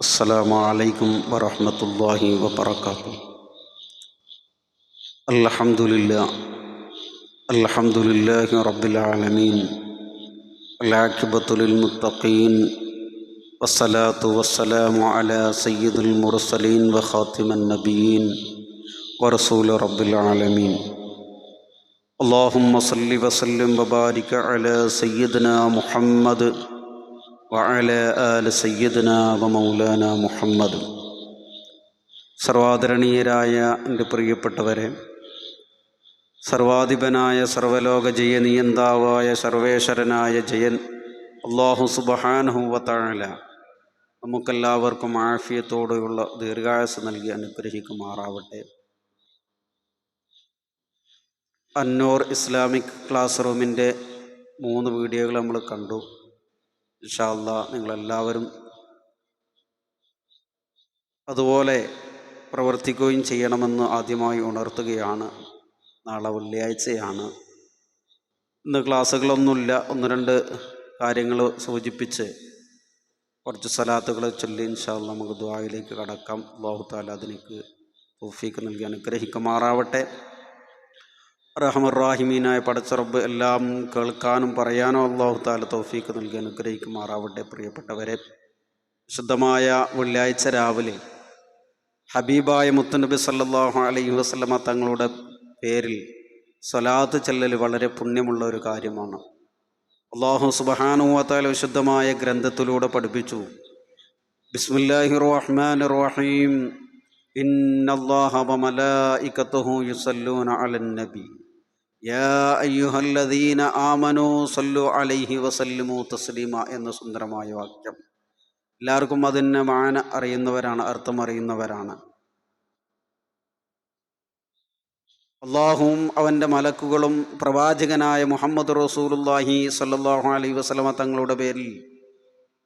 السلام عليكم ورحمة الله وبركاته. الحمد لله رب العالمين. العاقبة للمتقين، والصلاة والسلام على سيد المرسلين وخاتم النبيين ورسول رب العالمين. اللهم صل وسلم وبارك على سيدنا محمد وعلى آل سيدنا ومولانا മുഹമ്മദ്. സർവാദരണീയരായ എൻ്റെ പ്രിയപ്പെട്ടവരെ, സർവാധിപനായ സർവലോക ജയനിയന്താവായ സർവേശ്വരനായ ജയൻ അല്ലാഹു സുബ്ഹാനഹു വ തആല നമുക്കെല്ലാവർക്കും ആഫിയത്തോടെയുള്ള ദീർഘായുസ്സ് നൽകി അനുഗ്രഹിക്കുമാറാവട്ടെ. അന്നൂർ ഇസ്ലാമിക് ക്ലാസ് റൂമിൻ്റെ 3 വീഡിയോകൾ നമ്മൾ കണ്ടു. ഇൻഷാ അല്ലാഹ് നിങ്ങളെല്ലാവരും അതുപോലെ പ്രവർത്തിക്കുകയും ചെയ്യണമെന്ന് ആദ്യമായി ഉണർത്തുകയാണ്. നാളെ വെള്ളിയാഴ്ചയാണ്. ഇന്ന് ക്ലാസ്സുകളൊന്നുമില്ല. 1-2 കാര്യങ്ങൾ സൂചിപ്പിച്ച് കുറച്ച് സ്വലാത്തുകൾ ചൊല്ലി ഇൻഷാ അല്ലാഹ് നമുക്ക് ദുആയിലേക്ക് കടക്കാം. അല്ലാഹു തആല അതിലേക്ക് തൗഫീഖ് നൽകി അനുഗ്രഹിക്കുമാറാവട്ടെ. റഹ്മാനായ പടച്ച റബ്ബ് എല്ലാം കേൾക്കാനും പറയാനും അല്ലാഹു തആല തൗഫീഖ് നൽകി അനുഗ്രഹിക്കുമാറാവട്ടെ. പ്രിയപ്പെട്ടവരെ, വിശുദ്ധമായ വെള്ളിയാഴ്ച രാവിലെ ഹബീബായ മുത്തുനബി സല്ലല്ലാഹു അലൈഹി വസല്ലമ തങ്ങളുടെ പേരിൽ സ്വലാത്ത് ചെല്ലൽ വളരെ പുണ്യമുള്ള ഒരു കാര്യമാണ്. അല്ലാഹു സുബ്ഹാനഹു വ തആല വിശുദ്ധമായ ഗ്രന്ഥത്തിലൂടെ പഠിപ്പിച്ചു, ബിസ്മില്ലാഹിർ റഹ്മാനിർ റഹീം, ഇന്നല്ലാഹ വ മലായികതഹു യുസല്ലൂന അലൻ നബി യാ അയ്യുഹല്ലദീന ആമനൂ സല്ലു അലൈഹി വസല്ലിമു തസ്ലീമ എന്ന സുന്ദരമായ വാക്യം. എല്ലാവർക്കും അതിൻ്റെ മാന അറിയുന്നവരാണ്, അർത്ഥം അറിയുന്നവരാണ്. അള്ളാഹുവും അവൻ്റെ മലക്കുകളും പ്രവാചകനായ മുഹമ്മദ് റസൂലുള്ളാഹി സ്വല്ലല്ലാഹു അലൈഹി വസല്ലമ തങ്ങളുടെ പേരിൽ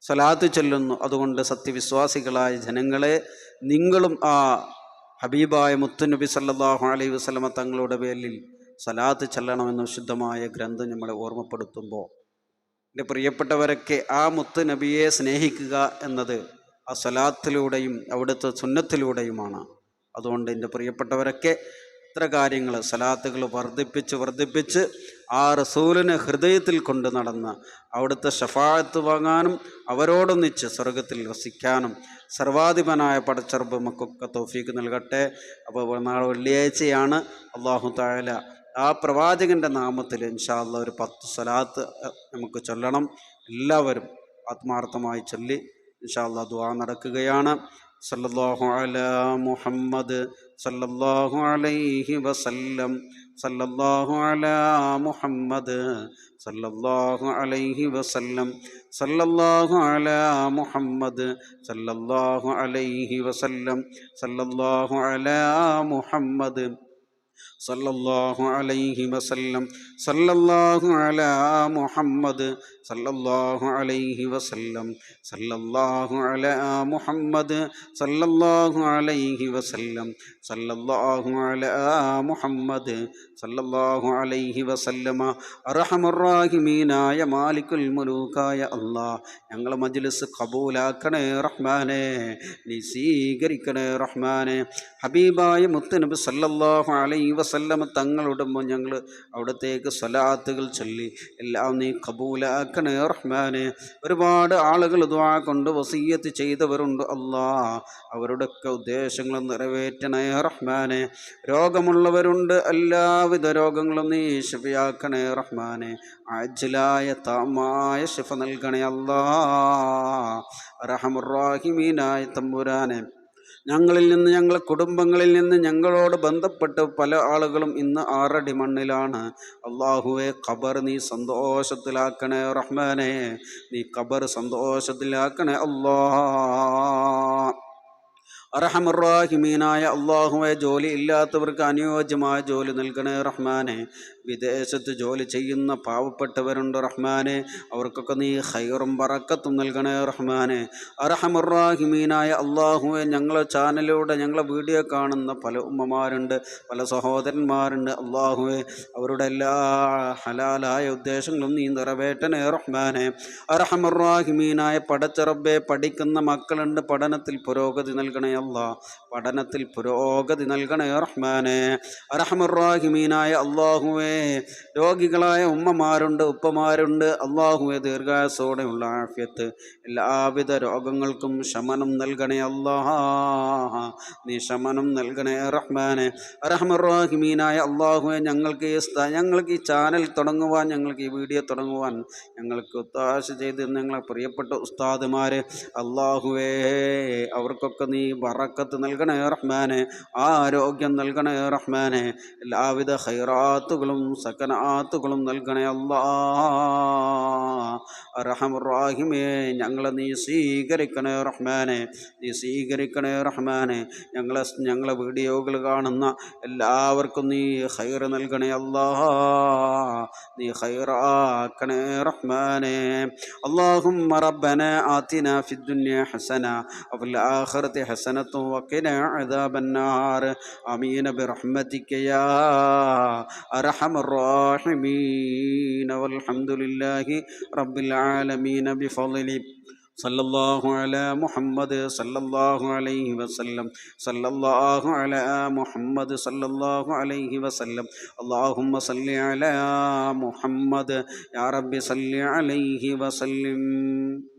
സ്വലാത്ത് ചൊല്ലുന്നു. അതുകൊണ്ട് സത്യവിശ്വാസികളായ ജനങ്ങളെ, നിങ്ങളും ആ ഹബീബായ മുത്തുനബി സല്ലല്ലാഹു അലൈഹി വസല്ലമ തങ്ങളുടെ പേരിൽ സ്വലാത്ത് ചൊല്ലണമെന്ന് വിശുദ്ധമായ ഗ്രന്ഥം നമ്മളെ ഓർമ്മപ്പെടുത്തുമ്പോൾ, എൻ്റെ പ്രിയപ്പെട്ടവരൊക്കെ, ആ മുത്ത് നബിയെ സ്നേഹിക്കുക എന്നത് ആ സ്വലാത്തിലൂടെയും അവിടുത്തെ സുന്നത്തിലൂടെയുമാണ്. അതുകൊണ്ട് എൻ്റെ പ്രിയപ്പെട്ടവരൊക്കെ ഇത്ര കാര്യങ്ങൾ, സ്വലാത്തുകൾ വർദ്ധിപ്പിച്ച് ആ റസൂലിനെ ഹൃദയത്തിൽ കൊണ്ട് നടന്ന് അവിടുത്തെ ശഫാഅത്ത് വാങ്ങാനും അവരോടൊന്നിച്ച് സ്വർഗത്തിൽ വസിക്കാനും സർവാധിപനായ പടച്ചറബ് മക്കൊക്കെ തൗഫീഖ് നൽകട്ടെ. അപ്പോൾ നാളെ വെള്ളിയാഴ്ചയാണ്. അല്ലാഹു തആല ആ പ്രവാചകൻ്റെ നാമത്തിൽ ഇൻഷാ അല്ലാഹ് ഒരു 10 സ്വലാത്ത് നമുക്ക് ചൊല്ലണം. എല്ലാവരും ആത്മാർത്ഥമായി ചൊല്ലി ഇൻഷാ അല്ലാഹ് ദുആ നടക്കുകയാണ്. സല്ലല്ലാഹു അലാ മുഹമ്മദ് സല്ലല്ലാഹു അലൈഹി വസല്ലം, സല്ലല്ലാഹു അലാ മുഹമ്മദ് സല്ലല്ലാഹു അലൈഹി വസല്ലം, സല്ലല്ലാഹു അലാ മുഹമ്മദ് സല്ലല്ലാഹു അലൈഹി വസല്ലം, സല്ലല്ലാഹു അലാ മുഹമ്മദ് സല്ലല്ലാഹു അലൈഹി വസല്ലം, സല്ലല്ലാഹു അലാ മുഹമ്മദ് സല്ലല്ലാഹു അലൈഹി വസല്ലം, സല്ലല്ലാഹു അലാ മുഹമ്മദ് സല്ലല്ലാഹു അലൈഹി വസല്ലം, സല്ലല്ലാഹു അലാ മുഹമ്മദ് സല്ലല്ലാഹു അലൈഹി വസല്ലമ. അർഹമർ റഹീമീനായ മാലിക്കുൽ മുലൂക്കായ അല്ലാഹ്, ഞങ്ങളെ മജ്ലിസ് ഖബൂലാക്കണേ റഹ്മാനേ, നീ സ്വീകരിക്കണേ റഹ്മാനേ. ഹബീബായ മുത്തുനബി സല്ലല്ലാഹു അലൈഹി വസല്ലം തങ്ങളുടെ ഞങ്ങൾ അവിടത്തേക്ക് സ്വലാത്തുകൾ ചൊല്ലി എല്ലാം നീ ഖബൂലാക്കണേ റഹ്മാനെ. ഒരുപാട് ആളുകൾ ദുആ കൊണ്ട് വസിയ്യത്ത് ചെയ്തവരുണ്ട് അല്ലാഹ്, അവരുടെയൊക്കെ ഉദ്ദേശങ്ങൾ നിറവേറ്റണേ റഹ്മാനെ. രോഗമുള്ളവരുണ്ട്, എല്ലാവിധ രോഗങ്ങളും നീ ശിഫയാക്കണേ റഹ്മാനെ. ആജിലായ താമായ ശിഫ നൽകണേ അല്ലാഹ്. അർഹമർ റഹീമീനായ തമ്പുരാനെ, ഞങ്ങളിൽ നിന്ന്, ഞങ്ങളെ കുടുംബങ്ങളിൽ നിന്ന്, ഞങ്ങളോട് ബന്ധപ്പെട്ട് പല ആളുകളും ഇന്ന് 6 അടി മണ്ണിലാണ്. അള്ളാഹുവെ, ഖബർ നീ സന്തോഷത്തിലാക്കണേ റഹ്മാനെ, നീ ഖബർ സന്തോഷത്തിലാക്കണേ അല്ലാഹ്. അർഹമർറാഹിമീനായ അള്ളാഹുവെ, ജോലി ഇല്ലാത്തവർക്ക് അനുയോജ്യമായ ജോലി നൽകണേ റഹ്മാനെ. വിദേശത്ത് ജോലി ചെയ്യുന്ന പാവപ്പെട്ടവരുണ്ട് റഹ്മാനെ, അവർക്കൊക്കെ നീ ഖൈറും ബറക്കത്തും നൽകണേ റഹ്മാനെ. അർഹമർറാഹിമീനായ അള്ളാഹുവെ, ഞങ്ങളെ ചാനലിലൂടെ ഞങ്ങളെ വീഡിയോ കാണുന്ന പല ഉമ്മമാരുണ്ട്, പല സഹോദരന്മാരുണ്ട്. അള്ളാഹുവെ, അവരുടെ എല്ലാ ഹലാലായ ഉദ്ദേശങ്ങളും നീ നിറവേറ്റണേ റഹ്മാനെ. അർഹമർറാഹിമീനായ പടച്ച റബ്ബേ, പഠിക്കുന്ന മക്കളുണ്ട്, പഠനത്തിൽ പുരോഗതി നൽകണേ അല്ലാ, പഠനത്തിൽ പുരോഗതി നൽകണേ റഹ്മാനെ. അർഹമർറാഹിമീനായ അള്ളാഹുവേ, രോഗികളായ ഉമ്മമാരുണ്ട്, ഉപ്പമാരുണ്ട്. അള്ളാഹുവെ, ദീർഘായുസ്സോടെയുള്ള ആഫിയത്ത്, എല്ലാവിധ രോഗങ്ങൾക്കും ശമനം നൽകണേ അല്ലാ, നീ ശമനം നൽകണേ റഹ്മാനെ. അർഹമർറാഹിമീനായ അള്ളാഹുവെ, ഞങ്ങൾക്ക് ഈ ചാനൽ തുടങ്ങുവാൻ, ഞങ്ങൾക്ക് ഈ വീഡിയോ തുടങ്ങുവാൻ ഞങ്ങൾക്ക് ഒത്താശ ചെയ്ത് ഞങ്ങളെ പ്രിയപ്പെട്ട ഉസ്താദുമാരെ, അള്ളാഹുവേ, അവർക്കൊക്കെ നീ ബറക്കത്ത് നൽകണേ റഹ്മാനെ, ആരോഗ്യം നൽകണേ റഹ്മാനെ, എല്ലാവിധ ഖൈറാത്തുകളും സകനാത്തുകളും നൽകണേ അല്ലാ. അർഹമർറാഹിമേ, ഞങ്ങളെ നീ സ്വീകരിക്കണേ റഹ്മാനെ, നീ സ്വീകരിക്കണേ റഹ്മാനെ. ഞങ്ങളെ വീഡിയോകൾ കാണുന്ന എല്ലാവർക്കും നീ ഖൈർ നൽകണേ അല്ലാ, നീ ഖൈറാക്കണേ റഹ്മാനെ. اللهم ربنا آتنا في الدنيا حسنة وفي الآخرة حسنة وقنا عذاب النار. آمين برحمتك يا أرحم الراحمين. والحمد لله رب العالمين بفضله. صلى الله على محمد صلى الله عليه وسلم. صلى الله على محمد صلى الله عليه وسلم. اللهم صل على محمد يا رب صل عليه وسلم.